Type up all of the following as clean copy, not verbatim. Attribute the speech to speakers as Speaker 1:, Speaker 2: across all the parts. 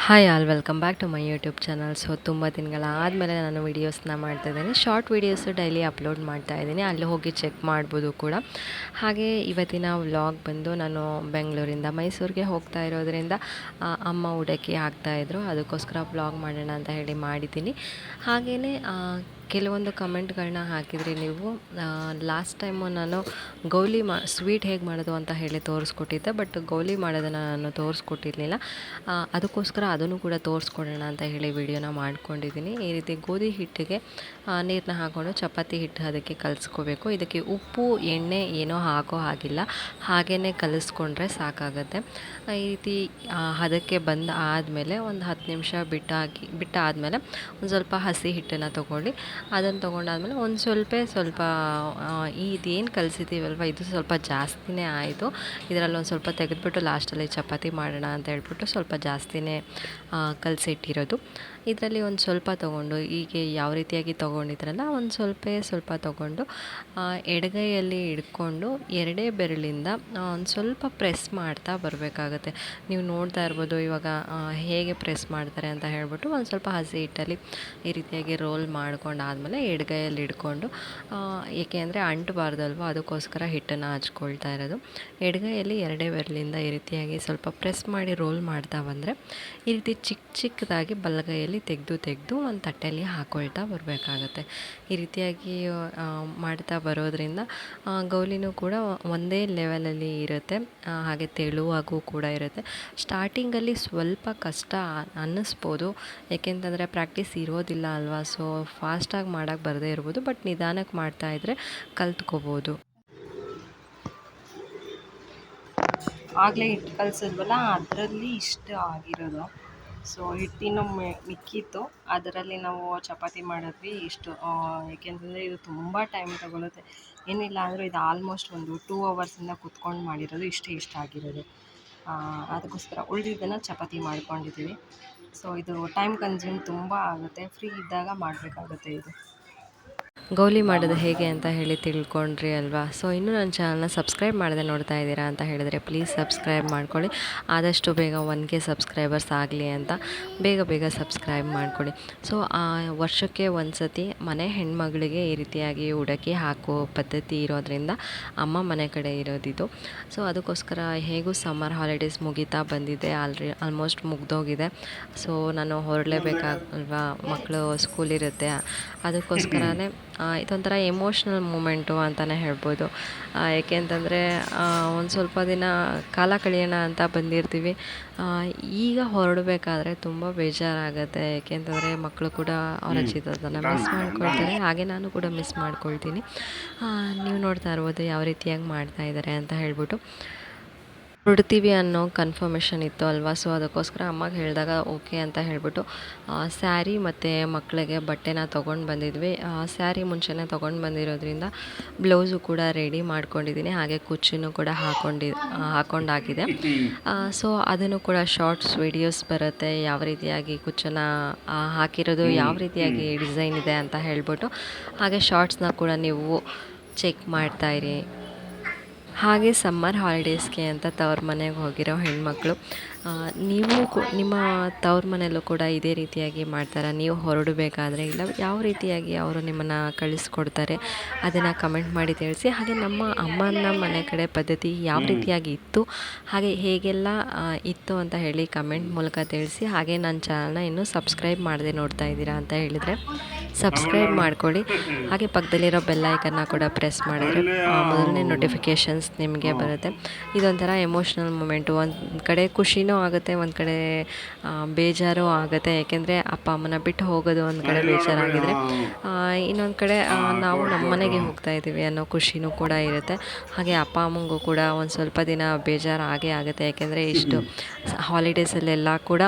Speaker 1: Hi all welcome back to my YouTube channel. So ತುಂಬ ದಿನಗಳ ಆದಮೇಲೆ ನಾನು ವೀಡಿಯೋಸ್ನ ಮಾಡ್ತಾಯಿದ್ದೀನಿ. ಶಾರ್ಟ್ ವೀಡಿಯೋಸು ಡೈಲಿ ಅಪ್ಲೋಡ್ ಮಾಡ್ತಾಯಿದ್ದೀನಿ, ಅಲ್ಲಿ ಹೋಗಿ ಚೆಕ್ ಮಾಡ್ಬೋದು ಕೂಡ. ಹಾಗೆ ಇವತ್ತಿನ ವ್ಲಾಗ್ ಬಂದು ನಾನು ಬೆಂಗಳೂರಿಂದ ಮೈಸೂರಿಗೆ ಹೋಗ್ತಾ ಇರೋದ್ರಿಂದ ಅಮ್ಮ ಉಡಕ್ಕಿ ಹಾಕ್ತಾಯಿದ್ರು, ಅದಕ್ಕೋಸ್ಕರ ವ್ಲಾಗ್ ಮಾಡೋಣ ಅಂತ ಹೇಳಿ ಮಾಡಿದ್ದೀನಿ. ಹಾಗೆಯೇ ಕೆಲವೊಂದು ಕಮೆಂಟ್ಗಳನ್ನ ಹಾಕಿದ್ರಿ ನೀವು. ಲಾಸ್ಟ್ ಟೈಮು ನಾನು ಗೌಲಿ ಸ್ವೀಟ್ ಹೇಗೆ ಮಾಡೋದು ಅಂತ ಹೇಳಿ ತೋರಿಸ್ಕೊಟ್ಟಿದ್ದೆ, ಬಟ್ ಗೌಲಿ ಮಾಡೋದನ್ನು ನಾನು ತೋರಿಸ್ಕೊಟ್ಟಿರಲಿಲ್ಲ. ಅದಕ್ಕೋಸ್ಕರ ಅದನ್ನು ಕೂಡ ತೋರಿಸ್ಕೊಡೋಣ ಅಂತ ಹೇಳಿ ವಿಡಿಯೋನ ಮಾಡ್ಕೊಂಡಿದ್ದೀನಿ. ಈ ರೀತಿ ಗೋಧಿ ಹಿಟ್ಟಿಗೆ ನೀರನ್ನ ಹಾಕ್ಕೊಂಡು ಚಪಾತಿ ಹಿಟ್ಟು ಅದಕ್ಕೆ ಕಲಿಸ್ಕೋಬೇಕು. ಇದಕ್ಕೆ ಉಪ್ಪು ಎಣ್ಣೆ ಏನೋ ಹಾಕೋ ಹಾಗಿಲ್ಲ, ಹಾಗೇ ಕಲಿಸ್ಕೊಂಡ್ರೆ ಸಾಕಾಗತ್ತೆ. ಈ ರೀತಿ ಹದಕ್ಕೆ ಬಂದ ಆದಮೇಲೆ ಒಂದು 10 ನಿಮಿಷ ಬಿಟ್ಟಾದಮೇಲೆ ಒಂದು ಸ್ವಲ್ಪ ಹಸಿ ಹಿಟ್ಟನ್ನು ತೊಗೊಳ್ಳಿ. ಅದನ್ನು ತೊಗೊಂಡಾದ್ಮೇಲೆ ಒಂದು ಸ್ವಲ್ಪ ಇದೇನು ಕಲಿಸಿದ್ದೀವಲ್ವ ಇದು ಸ್ವಲ್ಪ ಜಾಸ್ತಿನೇ ಆಯಿತು. ಇದರಲ್ಲಿ ಒಂದು ಸ್ವಲ್ಪ ತೆಗೆದುಬಿಟ್ಟು ಲಾಸ್ಟಲ್ಲಿ ಚಪಾತಿ ಮಾಡೋಣ ಅಂತ ಹೇಳ್ಬಿಟ್ಟು ಸ್ವಲ್ಪ ಜಾಸ್ತಿನೇ ಕಲಸಿಟ್ಟಿರೋದು. ಇದರಲ್ಲಿ ಒಂದು ಸ್ವಲ್ಪ ತೊಗೊಂಡು ಹೀಗೆ ಯಾವ ರೀತಿಯಾಗಿ ತೊಗೊಂಡಿದ್ರಲ್ಲ ಒಂದು ಸ್ವಲ್ಪ ತೊಗೊಂಡು ಎಡಗೈಯಲ್ಲಿ ಹಿಡ್ಕೊಂಡು ಎರಡೇ ಬೆರಳಿಂದ ಒಂದು ಸ್ವಲ್ಪ ಪ್ರೆಸ್ ಮಾಡ್ತಾ ಬರಬೇಕಾಗತ್ತೆ. ನೀವು ನೋಡ್ತಾ ಇರ್ಬೋದು ಇವಾಗ ಹೇಗೆ ಪ್ರೆಸ್ ಮಾಡ್ತಾರೆ ಅಂತ ಹೇಳ್ಬಿಟ್ಟು ಒಂದು ಸ್ವಲ್ಪ ಹಸಿ ಹಿಟ್ಟಲ್ಲಿ ಈ ರೀತಿಯಾಗಿ ರೋಲ್ ಮಾಡ್ಕೊಂಡಾದಮೇಲೆ ಎಡಗೈಯಲ್ಲಿ ಹಿಡ್ಕೊಂಡು, ಏಕೆ ಅಂದರೆ ಅಂಟಬಾರ್ದಲ್ವ, ಅದಕ್ಕೋಸ್ಕರ ಹಿಟ್ಟನ್ನು ಹಚ್ಕೊಳ್ತಾ ಇರೋದು. ಎಡಗೈಯಲ್ಲಿ ಎರಡೇ ಬೆರಳಿಂದ ಈ ರೀತಿಯಾಗಿ ಸ್ವಲ್ಪ ಪ್ರೆಸ್ ಮಾಡಿ ರೋಲ್ ಮಾಡ್ತಾ ಬಂದರೆ ಈ ರೀತಿ ಚಿಕ್ಕದಾಗಿ ಬಲಗೈಯಲ್ಲಿ ತೆಗೆದು ಒಂದು ತಟ್ಟೆಯಲ್ಲಿ ಹಾಕ್ಕೊಳ್ತಾ ಬರಬೇಕಾಗತ್ತೆ. ಈ ರೀತಿಯಾಗಿ ಮಾಡ್ತಾ ಬರೋದ್ರಿಂದ ಗೌಲಿನೂ ಕೂಡ ಒಂದೇ ಲೆವೆಲಲ್ಲಿ ಇರುತ್ತೆ, ಹಾಗೆ ತೆಳುವಾಗೂ ಕೂಡ ಇರುತ್ತೆ. ಸ್ಟಾರ್ಟಿಂಗಲ್ಲಿ ಸ್ವಲ್ಪ ಕಷ್ಟ ಅನ್ನಿಸ್ಬೋದು, ಏಕೆಂತಂದರೆ ಪ್ರಾಕ್ಟೀಸ್ ಇರೋದಿಲ್ಲ ಅಲ್ವಾ. ಸೊ ಫಾಸ್ಟಾಗಿ ಮಾಡೋಕ್ಕೆ ಬರದೇ ಇರ್ಬೋದು, ಬಟ್ ನಿಧಾನಕ್ಕೆ ಮಾಡ್ತಾಯಿದ್ರೆ ಕಲ್ತ್ಕೋಬೋದು. ಆಗಲೇ ಹಿಟ್ಟು ಕಲಿಸಿದ್ವಲ್ಲ, ಅದರಲ್ಲಿ ಇಷ್ಟ ಆಗಿರೋದು. ಸೊ ಹಿಟ್ಟಿನ ಮಿಕ್ಕಿತ್ತು, ಅದರಲ್ಲಿ ನಾವು ಚಪಾತಿ ಮಾಡಿದ್ವಿ ಇಷ್ಟು. ಏಕೆಂತಂದರೆ ಇದು ತುಂಬ ಟೈಮ್ ತಗೊಳುತ್ತೆ, ಏನಿಲ್ಲ ಅಂದರೂ ಇದು ಆಲ್ಮೋಸ್ಟ್ ಒಂದು 2 ಅವರ್ಸಿಂದ ಕುತ್ಕೊಂಡು ಮಾಡಿರೋದು, ಇಷ್ಟ ಆಗಿರೋದು. ಅದಕ್ಕೋಸ್ಕರ ಉಳಿದಿದ್ದನ್ನು ಚಪಾತಿ ಮಾಡ್ಕೊಂಡಿದ್ದೀವಿ. ಸೊ ಇದು ಟೈಮ್ ಕನ್ಸ್ಯೂಮ್ ತುಂಬ ಆಗುತ್ತೆ, ಫ್ರೀ ಇದ್ದಾಗ ಮಾಡಬೇಕಾಗುತ್ತೆ ಇದು. ಗೌಲಿ ಮಾಡೋದು ಹೇಗೆ ಅಂತ ಹೇಳಿ ತಿಳ್ಕೊಂಡ್ರಿ ಅಲ್ವಾ. ಸೊ ಇನ್ನೂ ನನ್ನ ಚಾನಲ್ನ ಸಬ್ಸ್ಕ್ರೈಬ್ ಮಾಡದೆ ನೋಡ್ತಾ ಇದ್ದೀರಾ ಅಂತ ಹೇಳಿದರೆ ಪ್ಲೀಸ್ ಸಬ್ಸ್ಕ್ರೈಬ್ ಮಾಡ್ಕೊಳ್ಳಿ. ಆದಷ್ಟು ಬೇಗ 1K ಸಬ್ಸ್ಕ್ರೈಬರ್ಸ್ ಆಗಲಿ ಅಂತ ಬೇಗ ಸಬ್ಸ್ಕ್ರೈಬ್ ಮಾಡ್ಕೊಳ್ಳಿ. ಸೊ ವರ್ಷಕ್ಕೆ ಒಂದು ಸತಿ ಮನೆ ಹೆಣ್ಮಗಳಿಗೆ ಈ ರೀತಿಯಾಗಿ ಉಡಕ್ಕಿ ಹಾಕೋ ಪದ್ಧತಿ ಇರೋದ್ರಿಂದ ಅಮ್ಮ ಮನೆ ಕಡೆ ಇರೋದಿದ್ದು. ಸೊ ಅದಕ್ಕೋಸ್ಕರ ಹೇಗೂ ಸಮ್ಮರ್ ಹಾಲಿಡೇಸ್ ಮುಗಿತಾ ಬಂದಿದೆ, ಆಲ್ಮೋಸ್ಟ್ ಮುಗ್ದೋಗಿದೆ. ಸೊ ನಾನು ಹೊರಡಲೇಬೇಕಾಗಲ್ವಾ, ಮಕ್ಕಳು ಸ್ಕೂಲಿರುತ್ತೆ, ಅದಕ್ಕೋಸ್ಕರನೇ ಇದೊಂಥರ ಎಮೋಷ್ನಲ್ ಮೂಮೆಂಟು ಅಂತಲೇ ಹೇಳ್ಬೋದು. ಏಕೆಂತಂದರೆ ಒಂದು ಸ್ವಲ್ಪ ದಿನ ಕಾಲ ಕಳೆಯೋಣ ಅಂತ ಬಂದಿರ್ತೀವಿ, ಈಗ ಹೊರಡಬೇಕಾದ್ರೆ ತುಂಬ ಬೇಜಾರಾಗುತ್ತೆ. ಏಕೆಂತಂದರೆ ಮಕ್ಕಳು ಕೂಡ ಅವರ ಚಿತ್ರದನ್ನು ಮಿಸ್ ಮಾಡ್ಕೊಳ್ತಾರೆ, ಹಾಗೆ ನಾನು ಕೂಡ ಮಿಸ್ ಮಾಡ್ಕೊಳ್ತೀನಿ. ನೀವು ನೋಡ್ತಾ ಇರ್ಬೋದು ಯಾವ ರೀತಿಯಾಗಿ ಮಾಡ್ತಾಯಿದ್ದಾರೆ ಅಂತ ಹೇಳ್ಬಿಟ್ಟು. ಹೊರಡ್ತೀವಿ ಅನ್ನೋ ಕನ್ಫರ್ಮೇಷನ್ ಇತ್ತು ಅಲ್ವಾ. ಸೊ ಅದಕ್ಕೋಸ್ಕರ ಅಮ್ಮಗೆ ಹೇಳಿದಾಗ ಓಕೆ ಅಂತ ಹೇಳ್ಬಿಟ್ಟು ಸ್ಯಾರಿ ಮತ್ತು ಮಕ್ಕಳಿಗೆ ಬಟ್ಟೆನ ತೊಗೊಂಡು ಬಂದಿದ್ವಿ. ಸ್ಯಾರಿ ಮುಂಚೆನೇ ತೊಗೊಂಡು ಬಂದಿರೋದ್ರಿಂದ ಬ್ಲೌಸು ಕೂಡ ರೆಡಿ ಮಾಡ್ಕೊಂಡಿದ್ದೀನಿ, ಹಾಗೆ ಕುಚ್ಚನ್ನು ಕೂಡ ಹಾಕೊಂಡಾಗಿದೆ. ಸೊ ಅದನ್ನು ಕೂಡ ಶಾರ್ಟ್ಸ್ ವಿಡಿಯೋಸ್ ಬರುತ್ತೆ, ಯಾವ ರೀತಿಯಾಗಿ ಕುಚ್ಚನ್ನು ಹಾಕಿರೋದು, ಯಾವ ರೀತಿಯಾಗಿ ಡಿಸೈನ್ ಇದೆ ಅಂತ ಹೇಳ್ಬಿಟ್ಟು. ಹಾಗೆ ಶಾರ್ಟ್ಸ್ನ ಕೂಡ ನೀವು ಚೆಕ್ ಮಾಡ್ತಾಯಿರಿ. ಹಾಗೆ ಸಮ್ಮರ್ ಹಾಲಿಡೇಸ್ಗೆ ಅಂತ ತವ್ರ ಮನೆಗೆ ಹೋಗಿರೋ ಹೆಣ್ಮಕ್ಳು, ನೀವು ನಿಮ್ಮ ತವ್ರ ಮನೆಯಲ್ಲೂ ಕೂಡ ಇದೇ ರೀತಿಯಾಗಿ ಮಾಡ್ತಾರೆ? ನೀವು ಹೊರಡಬೇಕಾದ್ರೆ ಇಲ್ಲ ಯಾವ ರೀತಿಯಾಗಿ ಅವರು ನಿಮ್ಮನ್ನು ಕಳಿಸ್ಕೊಡ್ತಾರೆ ಅದನ್ನು ಕಮೆಂಟ್ ಮಾಡಿ ತಿಳಿಸಿ. ಹಾಗೆ ನಮ್ಮ ಅಮ್ಮನ ಮನೆ ಕಡೆ ಪದ್ಧತಿ ಯಾವ ರೀತಿಯಾಗಿ ಇತ್ತು, ಹಾಗೆ ಹೇಗೆಲ್ಲ ಇತ್ತು ಅಂತ ಹೇಳಿ ಕಮೆಂಟ್ ಮೂಲಕ ತಿಳಿಸಿ. ಹಾಗೆ ನನ್ನ ಚಾನಲ್ನ ಇನ್ನೂ ಸಬ್ಸ್ಕ್ರೈಬ್ ಮಾಡದೆ ನೋಡ್ತಾ ಇದ್ದೀರಾ ಅಂತ ಹೇಳಿದರೆ ಸಬ್ಸ್ಕ್ರೈಬ್ ಮಾಡ್ಕೊಳ್ಳಿ. ಹಾಗೆ ಪಕ್ಕದಲ್ಲಿರೋ ಬೆಲ್ಲೈಕನ್ನ ಕೂಡ ಪ್ರೆಸ್ ಮಾಡಿದ್ರೆ ಮೊದಲನೇ ನೋಟಿಫಿಕೇಷನ್ಸ್ ನಿಮಗೆ ಬರುತ್ತೆ. ಇದೊಂಥರ ಎಮೋಷ್ನಲ್ ಮೂಮೆಂಟು, ಒಂದು ಕಡೆ ಖುಷಿನೂ ಆಗುತ್ತೆ, ಒಂದು ಕಡೆ ಬೇಜಾರು ಆಗುತ್ತೆ. ಏಕೆಂದರೆ ಅಪ್ಪ ಅಮ್ಮನ ಬಿಟ್ಟು ಹೋಗೋದು ಒಂದು ಕಡೆ ಬೇಜಾರಾಗಿದ್ದರೆ, ಇನ್ನೊಂದು ಕಡೆ ನಾವು ನಮ್ಮ ಮನೆಗೆ ಹೋಗ್ತಾ ಇದ್ದೀವಿ ಅನ್ನೋ ಖುಷಿನೂ ಕೂಡ ಇರುತ್ತೆ. ಹಾಗೆ ಅಪ್ಪ ಅಮ್ಮಂಗೂ ಕೂಡ ಒಂದು ಸ್ವಲ್ಪ ದಿನ ಬೇಜಾರು ಆಗೇ ಆಗುತ್ತೆ, ಏಕೆಂದರೆ ಇಷ್ಟು ಹಾಲಿಡೇಸಲ್ಲೆಲ್ಲ ಕೂಡ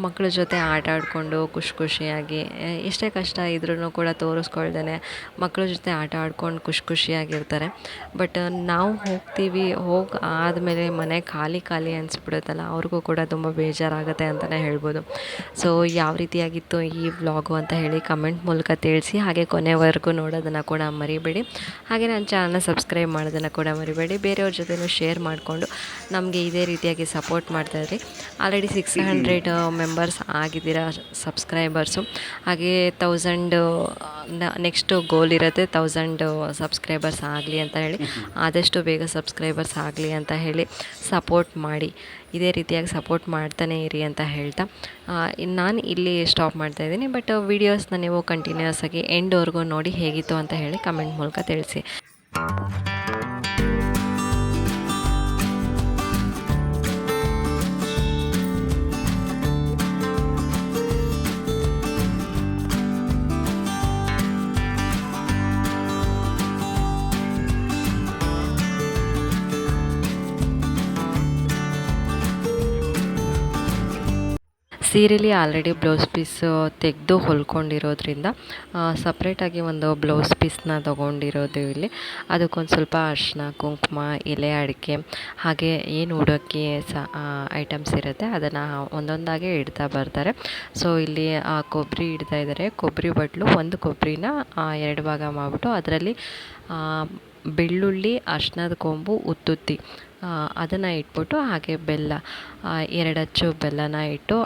Speaker 1: ಮಕ್ಕಳ ಜೊತೆ ಆಟ ಆಡಿಕೊಂಡು ಖುಷಿಯಾಗಿ, ಎಷ್ಟೇ ಕಷ್ಟ ಇದ್ರೂ ಕೂಡ ತೋರಿಸ್ಕೊಳ್ದೇ ಮಕ್ಕಳ ಜೊತೆ ಆಟ ಆಡ್ಕೊಂಡು ಖುಷಿಯಾಗಿರ್ತಾರೆ. ಬಟ್ ನಾವು ಹೋಗ್ತೀವಿ, ಆದಮೇಲೆ ಮನೆ ಖಾಲಿ ಅನಿಸ್ಬಿಡುತ್ತಲ್ಲ, ಅವ್ರಿಗೂ ಕೂಡ ತುಂಬ ಬೇಜಾರಾಗುತ್ತೆ ಅಂತಲೇ ಹೇಳ್ಬೋದು. ಸೊ ಯಾವ ರೀತಿಯಾಗಿತ್ತು ಈ ವ್ಲಾಗು ಅಂತ ಹೇಳಿ ಕಮೆಂಟ್ ಮೂಲಕ ತಿಳಿಸಿ. ಹಾಗೆ ಕೊನೆವರೆಗೂ ನೋಡೋದನ್ನು ಕೂಡ ಮರಿಬೇಡಿ. ಹಾಗೆ ನನ್ನ ಚಾನಲ್ನ ಸಬ್ಸ್ಕ್ರೈಬ್ ಮಾಡೋದನ್ನು ಕೂಡ ಮರಿಬೇಡಿ. ಬೇರೆಯವ್ರ ಜೊತೆನೂ ಶೇರ್ ಮಾಡಿಕೊಂಡು ನಮಗೆ ಇದೇ ರೀತಿಯಾಗಿ ಸಪೋರ್ಟ್ ಮಾಡ್ತಾಯಿದ್ರಿ. ಆಲ್ರೆಡಿ 600 200 ಮೆಂಬರ್ಸ್ ಆಗಿದ್ದೀರಾ ಸಬ್ಸ್ಕ್ರೈಬರ್ಸು. ಹಾಗೆ 1000 ನೆಕ್ಸ್ಟು ಗೋಲ್ ಇರುತ್ತೆ 1000 ಸಬ್ಸ್ಕ್ರೈಬರ್ಸ್ ಆಗಲಿ ಅಂತ ಹೇಳಿ. ಆದಷ್ಟು ಬೇಗ ಸಬ್ಸ್ಕ್ರೈಬರ್ಸ್ ಆಗಲಿ ಅಂತ ಹೇಳಿ ಸಪೋರ್ಟ್ ಮಾಡಿ, ಇದೇ ರೀತಿಯಾಗಿ ಸಪೋರ್ಟ್ ಮಾಡ್ತಾನೆ ಇರಿ ಅಂತ ಹೇಳ್ತಾ ನಾನು ಇಲ್ಲಿ ಸ್ಟಾಪ್ ಮಾಡ್ತಾಯಿದ್ದೀನಿ. ಬಟ್ ವೀಡಿಯೋಸ್ನ ನೀವು ಕಂಟಿನ್ಯೂಸ್ ಆಗಿ ಎಂಡ್ವರೆಗೂ ನೋಡಿ ಹೇಗಿತ್ತು ಅಂತ ಹೇಳಿ ಕಮೆಂಟ್ ಮೂಲಕ ತಿಳಿಸಿ. ಸೀರೆಲಿ ಆಲ್ರೆಡಿ ಬ್ಲೌಸ್ ಪೀಸು ತೆಗೆದು ಹೊಲ್ಕೊಂಡಿರೋದ್ರಿಂದ ಸಪ್ರೇಟಾಗಿ ಒಂದು ಬ್ಲೌಸ್ ಪೀಸ್ನ ತೊಗೊಂಡಿರೋದು ಇಲ್ಲಿ. ಅದಕ್ಕೊಂದು ಸ್ವಲ್ಪ ಅರಿಶಿನ, ಕುಂಕುಮ, ಎಲೆ ಅಡಿಕೆ, ಹಾಗೆ ಏನು ಉಡೋಕ್ಕೆ ಐಟಮ್ಸ್ ಇರುತ್ತೆ ಅದನ್ನು ಒಂದೊಂದಾಗೆ ಇಡ್ತಾ ಬರ್ತಾರೆ. ಸೊ ಇಲ್ಲಿ ಕೊಬ್ಬರಿ ಇಡ್ತಾ ಇದ್ದಾರೆ. ಕೊಬ್ಬರಿ ಬದಲು ಒಂದು ಕೊಬ್ಬರಿನ 2 ಭಾಗ ಮಾಡಿಬಿಟ್ಟು ಅದರಲ್ಲಿ ಬೆಳ್ಳುಳ್ಳಿ, ಅರಿಶಿನದ ಕೊಂಬು, ಉತ್ತುತ್ತಿ ಅದನ್ನು ಇಟ್ಬಿಟ್ಟು ಹಾಗೆ ಬೆಲ್ಲ 2 ಅಚ್ಚು ಬೆಲ್ಲನ ಇಟ್ಟು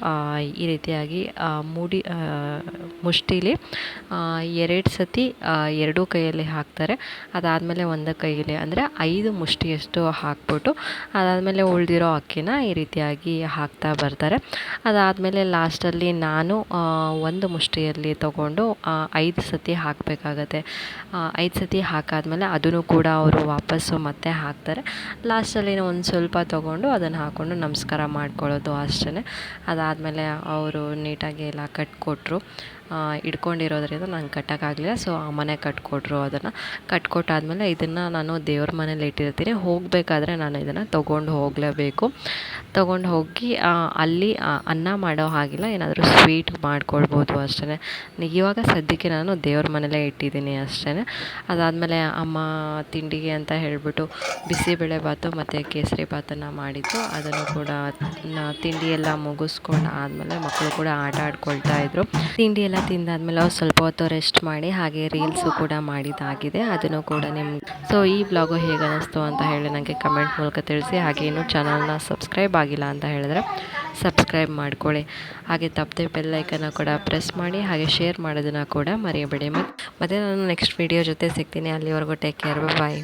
Speaker 1: ಈ ರೀತಿಯಾಗಿ ಮುಷ್ಟಿಲಿ 2 ಸತಿ 2 ಕೈಯಲ್ಲಿ ಹಾಕ್ತಾರೆ. ಅದಾದಮೇಲೆ ಒಂದು ಕೈಯಲ್ಲಿ ಅಂದರೆ 5 ಮುಷ್ಟಿಯಷ್ಟು ಹಾಕ್ಬಿಟ್ಟು ಅದಾದಮೇಲೆ ಉಳಿದಿರೋ ಅಕ್ಕಿನ ಈ ರೀತಿಯಾಗಿ ಹಾಕ್ತಾ ಬರ್ತಾರೆ. ಅದಾದಮೇಲೆ ಲಾಸ್ಟಲ್ಲಿ ನಾನು ಒಂದು ಮುಷ್ಟಿಯಲ್ಲಿ ತೊಗೊಂಡು 5 ಸತಿ ಹಾಕಬೇಕಾಗತ್ತೆ. 5 ಸತಿ ಹಾಕಾದ್ಮೇಲೆ ಅದನ್ನು ಕೂಡ ಅವರು ವಾಪಸ್ಸು ಮತ್ತೆ ಹಾಕ್ತಾರೆ. ಲಾಸ್ಟಲ್ಲಿ ಒಂದು ಸ್ವಲ್ಪ ತೊಗೊಂಡು ಅದನ್ನು ಹಾಕ್ಕೊಂಡು ನಮಸ್ಕಾರ ಮಾಡ್ಕೊಳ್ಳೋದು ಅಷ್ಟೇ. ಅದಾದಮೇಲೆ ಅವರು ನೀಟಾಗಿ ಎಲ್ಲ ಕಟ್ಕೊಟ್ರು. ಇಟ್ಕೊಂಡಿರೋದ್ರಿಂದ ನಂಗೆ ಕಟ್ಟೋಕ್ಕಾಗಲಿಲ್ಲ. ಸೊ ಅಮ್ಮನೇ ಕಟ್ಕೊಟ್ರು. ಅದನ್ನು ಕಟ್ಕೊಟ್ಟಾದ್ಮೇಲೆ ಇದನ್ನು ನಾನು ದೇವ್ರ ಮನೇಲಿ ಇಟ್ಟಿರ್ತೀನಿ. ಹೋಗಬೇಕಾದ್ರೆ ನಾನು ಇದನ್ನು ತೊಗೊಂಡು ಹೋಗಲೇಬೇಕು. ತೊಗೊಂಡು ಹೋಗಿ ಅಲ್ಲಿ ಅನ್ನ ಮಾಡೋ ಹಾಗಿಲ್ಲ, ಏನಾದರೂ ಸ್ವೀಟ್ ಮಾಡ್ಕೊಳ್ಬೋದು ಅಷ್ಟೇ. ಇವಾಗ ಸದ್ಯಕ್ಕೆ ನಾನು ದೇವ್ರ ಮನೇಲೇ ಇಟ್ಟಿದ್ದೀನಿ ಅಷ್ಟೇ. ಅದಾದಮೇಲೆ ಅಮ್ಮ ತಿಂಡಿಗೆ ಅಂತ ಹೇಳಿಬಿಟ್ಟು ಬಿಸಿಬೇಳೆ ಬಾತು ಮತ್ತು ಕೇಸರಿ ಬಾತನ್ನು ಮಾಡಿದ್ದು. ಅದನ್ನು ಕೂಡ ತಿಂಡಿ ಎಲ್ಲ ಮುಗಿಸ್ಕೊಂಡು ಆದಮೇಲೆ ಮಕ್ಕಳು ಕೂಡ ಆಟ ಆಡ್ಕೊಳ್ತಾ ಇದ್ರು. ತಿಂಡಿ ಎಲ್ಲ ತಿಂದಾದ್ಮೇಲೆ ಅವ್ರು ಸ್ವಲ್ಪ ಹೊತ್ತು ರೆಸ್ಟ್ ಮಾಡಿ ಹಾಗೆ ರೀಲ್ಸು ಕೂಡ ಮಾಡಿದ್ದಾಗಿದೆ. ಅದನ್ನು ಕೂಡ ಸೊ ಈ ವ್ಲಾಗು ಹೇಗೆ ಅನ್ನಿಸ್ತು ಅಂತ ಹೇಳಿ ನನಗೆ ಕಮೆಂಟ್ ಮೂಲಕ ತಿಳಿಸಿ. ಹಾಗೆ ಇನ್ನೂ ಚಾನಲ್ನ ಸಬ್ಸ್ಕ್ರೈಬ್ ಆಗಿಲ್ಲ ಅಂತ ಹೇಳಿದ್ರೆ ಸಬ್ಸ್ಕ್ರೈಬ್ ಮಾಡ್ಕೊಳ್ಳಿ. ಹಾಗೆ ತಪ್ಪದೆ ಬೆಲ್ ಐಕನ್ನ ಕೂಡ ಪ್ರೆಸ್ ಮಾಡಿ ಹಾಗೆ ಶೇರ್ ಮಾಡೋದನ್ನು ಕೂಡ ಮರೆಯಬೇಡಿ. ಮತ್ತು ನಾನು ನೆಕ್ಸ್ಟ್ ವೀಡಿಯೋ ಜೊತೆ ಸಿಗ್ತೀನಿ. ಅಲ್ಲಿವರೆಗೂ ಟೇಕ್ ಕೇರ್, ಬಾಯ್.